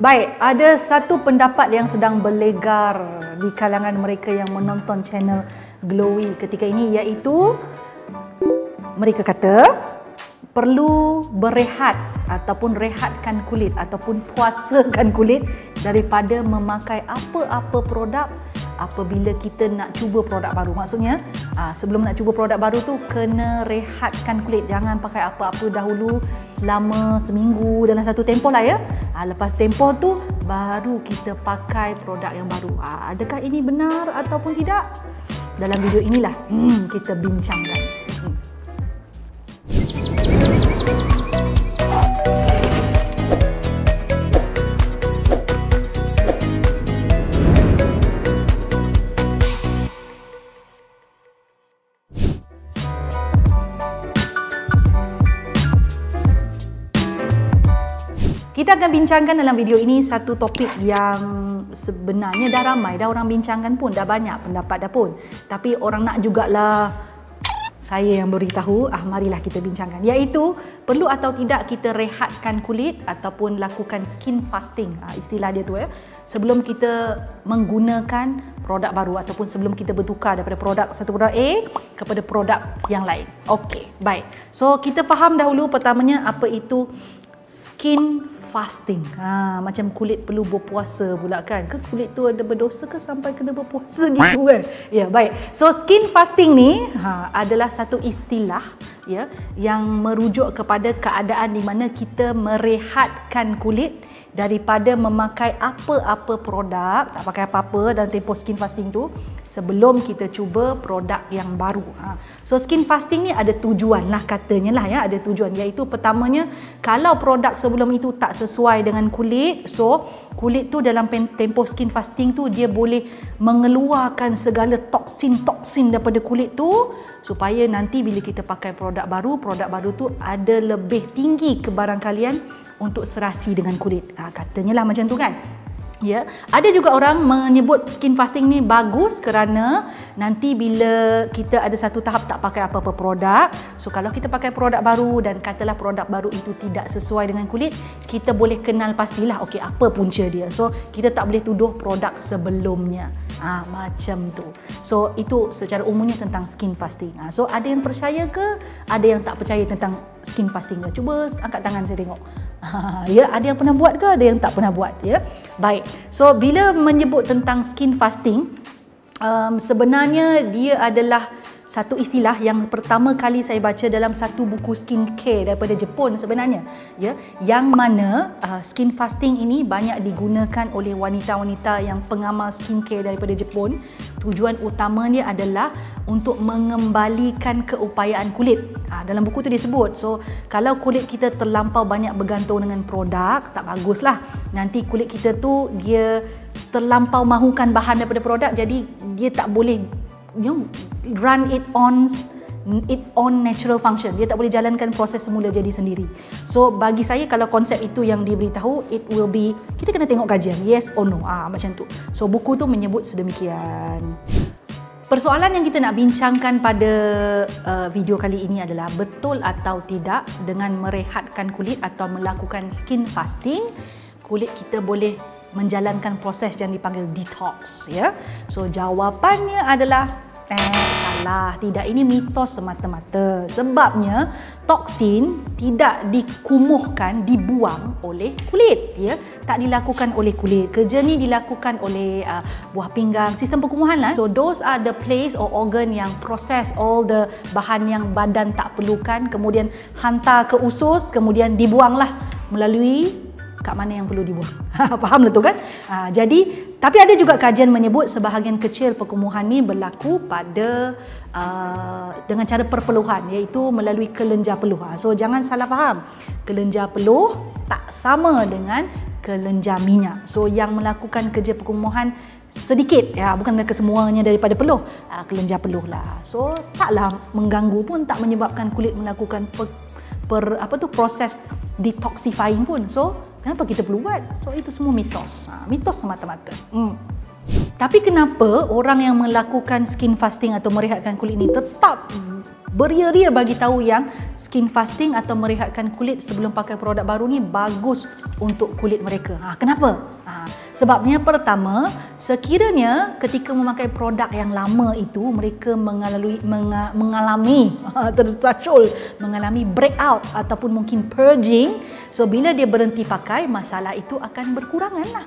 Baik, ada satu pendapat yang sedang berlegar di kalangan mereka yang menonton channel Glowy ketika ini, iaitu mereka kata perlu berehat ataupun rehatkan kulit ataupun puasakan kulit daripada memakai apa-apa produk apabila kita nak cuba produk baru. Maksudnya sebelum nak cuba produk baru tu kena rehatkan kulit. Jangan pakai apa-apa dahulu selama seminggu dalam satu tempoh lah ya. Lepas tempoh tu baru kita pakai produk yang baru. Adakah ini benar ataupun tidak? Dalam video inilah kita bincangkan. Kita akan bincangkan dalam video ini satu topik yang sebenarnya dah ramai dah orang bincangkan pun, dah banyak pendapat dah pun. Tapi orang nak jugalah saya yang beritahu, marilah kita bincangkan. Iaitu perlu atau tidak kita rehatkan kulit ataupun lakukan skin fasting. Istilah dia tu ya. Sebelum kita menggunakan produk baru ataupun sebelum kita bertukar daripada satu produk A kepada produk yang lain. Okey, baik. So kita faham dahulu pertamanya apa itu skin fasting. Macam kulit perlu berpuasa pula kan. Ke kulit tu ada berdosa ke sampai kena berpuasa gitu kan? Ya, baik. So skin fasting ni adalah satu istilah ya yang merujuk kepada keadaan di mana kita merehatkan kulit daripada memakai apa-apa produk, tak pakai apa-apa dalam tempoh skin fasting tu sebelum kita cuba produk yang baru. So skin fasting ni ada tujuan lah katanya lah ya, ada tujuan, iaitu pertamanya kalau produk sebelum itu tak sesuai dengan kulit, so kulit tu dalam tempoh skin fasting tu dia boleh mengeluarkan segala toksin-toksin daripada kulit tu supaya nanti bila kita pakai produk baru tu ada lebih tinggi kebaran kalian untuk serasi dengan kulit. Katanya lah macam tu kan. Ya, ada juga orang menyebut skin fasting ni bagus kerana nanti bila kita ada satu tahap tak pakai apa-apa produk, so kalau kita pakai produk baru dan katalah produk baru itu tidak sesuai dengan kulit, kita boleh kenal pastilah okey apa punca dia. So kita tak boleh tuduh produk sebelumnya. Macam tu. So itu secara umumnya tentang skin fasting. So ada yang percaya ke? Ada yang tak percaya tentang skin fasting ke? Cuba angkat tangan saya tengok. Ya, ada yang pernah buat ke? Ada yang tak pernah buat ya. Baik. So bila menyebut tentang skin fasting, sebenarnya dia adalah satu istilah yang pertama kali saya baca dalam satu buku skincare daripada Jepun sebenarnya ya, yang mana skin fasting ini banyak digunakan oleh wanita-wanita yang pengamal skincare daripada Jepun. Tujuan utamanya adalah untuk mengembalikan keupayaan kulit. Dalam buku tu dia sebut, so kalau kulit kita terlampau banyak bergantung dengan produk, tak baguslah. Nanti kulit kita tu dia terlampau mahukan bahan daripada produk, jadi dia tak boleh run it on natural function. Dia tak boleh jalankan proses semula jadi sendiri. So bagi saya kalau konsep itu yang diberitahu, it will be, kita kena tengok kajian yes or no, macam tu. So buku tu menyebut sedemikian. Persoalan yang kita nak bincangkan pada video kali ini adalah betul atau tidak dengan merehatkan kulit atau melakukan skin fasting, kulit kita boleh menjalankan proses yang dipanggil detox ya. So jawapannya adalah salah, tidak. Ini mitos semata-mata. Sebabnya toksin tidak dikumuhkan, dibuang oleh kulit ya. Tak dilakukan oleh kulit. Kerja ni dilakukan oleh buah pinggang, sistem perkumuhan lah. So those are the place or organ yang proses all the bahan yang badan tak perlukan, kemudian hantar ke usus, kemudian dibuanglah melalui kat mana yang perlu dibuang. Faham lah tu kan? Jadi, tapi ada juga kajian menyebut sebahagian kecil perkumuhan ni berlaku pada dengan cara perpeluhan, iaitu melalui kelenjar peluh. So jangan salah faham. Kelenjar peluh tak sama dengan kelenjar minyak. So yang melakukan kerja perkumuhan sedikit ya, bukan kesemuanya daripada peluh, kelenjar peluh lah. So taklah mengganggu pun, tak menyebabkan kulit melakukan proses detoxifying pun. So kenapa kita perlu buat? So itu semua mitos. Mitos semata-mata. Tapi kenapa orang yang melakukan skin fasting atau merehatkan kulit ini tetap beria-ria bagi tahu yang skin fasting atau merehatkan kulit sebelum pakai produk baru ni bagus untuk kulit mereka. Kenapa? Sebabnya pertama, sekiranya ketika memakai produk yang lama itu mereka mengalami tersasul, mengalami breakout ataupun mungkin purging, so bila dia berhenti pakai, masalah itu akan berkurangan lah.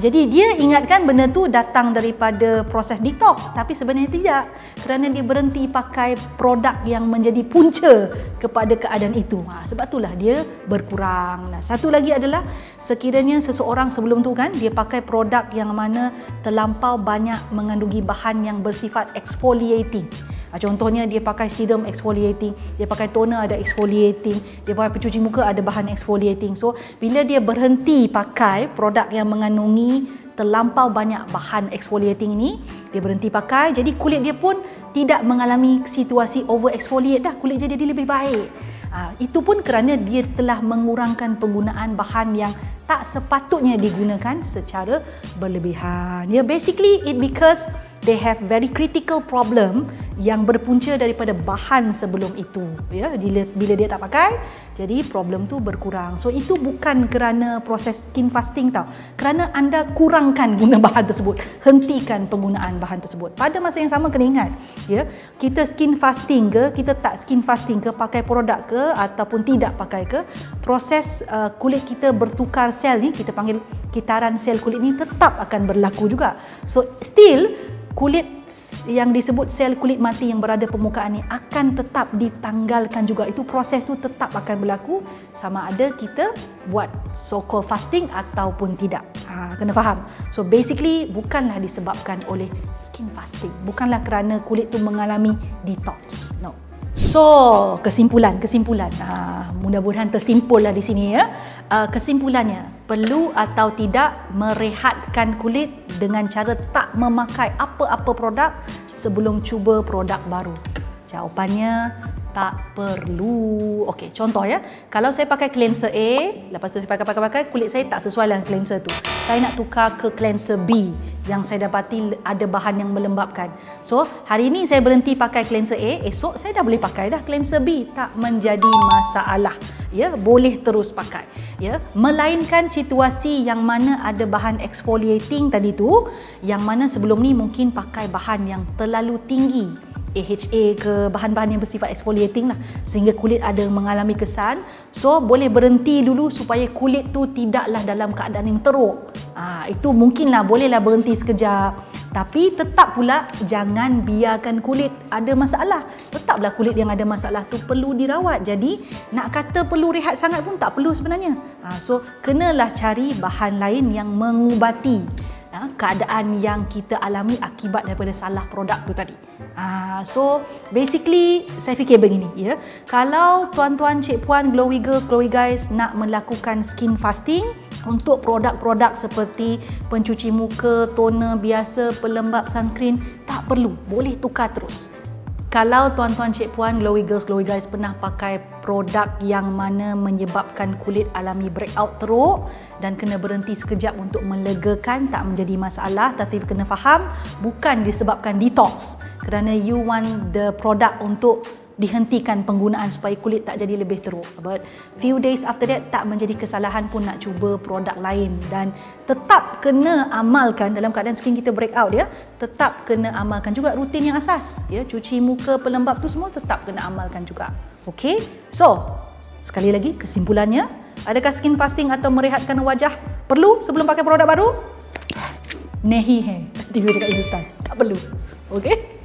Jadi dia ingatkan benda tu datang daripada proses detox, tapi sebenarnya tidak, kerana dia berhenti pakai produk yang menjadi punca kepada keadaan itu. Sebab itulah dia berkurang. Satu lagi adalah sekiranya seseorang sebelum tu kan dia pakai produk yang mana terlampau banyak mengandungi bahan yang bersifat exfoliating. Contohnya dia pakai serum exfoliating, dia pakai toner ada exfoliating, dia pakai pencuci muka ada bahan exfoliating. So bila dia berhenti pakai produk yang mengandungi terlampau banyak bahan exfoliating ini, dia berhenti pakai, jadi kulit dia pun tidak mengalami situasi over exfoliate dah, kulit dia jadi lebih baik. Itu pun kerana dia telah mengurangkan penggunaan bahan yang tak sepatutnya digunakan secara berlebihan. Basically it because they have very critical problem yang berpunca daripada bahan sebelum itu. Bila dia tak pakai, jadi problem tu berkurang. So itu bukan kerana proses skin fasting tau. Kerana anda kurangkan guna bahan tersebut, hentikan penggunaan bahan tersebut. Pada masa yang sama kena ingat, kita skin fasting ke, kita tak skin fasting ke, pakai produk ke ataupun tidak pakai ke, proses kulit kita bertukar sel ni, kita panggil kitaran sel kulit ni, tetap akan berlaku juga. So still kulit yang disebut sel kulit mati yang berada permukaan ni akan tetap ditanggalkan juga. Itu proses tu tetap akan berlaku sama ada kita buat so-called fasting ataupun tidak. Kena faham. So basically bukanlah disebabkan oleh skin fasting, bukanlah kerana kulit tu mengalami detox. No. So kesimpulan. Mudah-mudahan tersimpul lah di sini ya. Kesimpulannya, perlu atau tidak merehatkan kulit dengan cara tak memakai apa-apa produk sebelum cuba produk baru? Jawapannya tak perlu. Okey, contoh ya. Kalau saya pakai cleanser A, lepas tu saya pakai, kulit saya tak sesuai dengan cleanser tu. Saya nak tukar ke cleanser B yang saya dapati ada bahan yang melembabkan. So, hari ini saya berhenti pakai cleanser A, esok saya dah boleh pakai dah cleanser B. Tak menjadi masalah. Boleh terus pakai. Melainkan situasi yang mana ada bahan exfoliating tadi tu, yang mana sebelum ni mungkin pakai bahan yang terlalu tinggi, AHA ke, bahan-bahan yang bersifat exfoliating lah, sehingga kulit ada mengalami kesan. So boleh berhenti dulu supaya kulit tu tidaklah dalam keadaan yang teruk. Itu mungkinlah, bolehlah berhenti sekejap. Tapi tetap pula jangan biarkan kulit ada masalah. Tetaplah kulit yang ada masalah tu perlu dirawat. Jadi nak kata perlu rehat sangat pun tak perlu sebenarnya. So kenalah cari bahan lain yang mengubati keadaan yang kita alami akibat daripada salah produk tu tadi. So basically saya fikir begini ya. Kalau tuan-tuan, cik puan, glowy girls, glowy guys nak melakukan skin fasting untuk produk-produk seperti pencuci muka, toner biasa, pelembap, sunscreen, tak perlu, boleh tukar terus. Kalau tuan-tuan, cik puan, glowy girls, glowy guys pernah pakai produk yang mana menyebabkan kulit alami breakout teruk dan kena berhenti sekejap untuk melegakan, tak menjadi masalah. Tapi kena faham, bukan disebabkan detox, kerana you want the product untuk dihentikan penggunaan supaya kulit tak jadi lebih teruk. But few days after that, tak menjadi kesalahan pun nak cuba produk lain. Dan tetap kena amalkan dalam keadaan skin kita breakout ya. Tetap kena amalkan juga rutin yang asas ya. Cuci muka, pelembap tu semua tetap kena amalkan juga. Okey. So, sekali lagi kesimpulannya, adakah skin fasting atau merehatkan wajah perlu sebelum pakai produk baru? Nahi hai. Tiba cakap Hindustan. Tak perlu. Okey?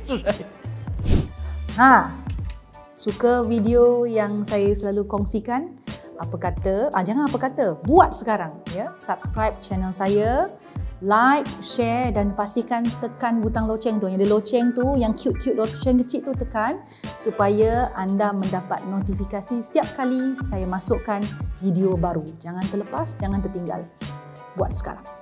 Suka video yang saya selalu kongsikan? Apa kata? Jangan apa kata, buat sekarang ya. Subscribe channel saya, like, share dan pastikan tekan butang loceng tu. Yang ada loceng tu, yang cute-cute loceng kecil tu tekan supaya anda mendapat notifikasi setiap kali saya masukkan video baru. Jangan terlepas, jangan tertinggal. Buat sekarang.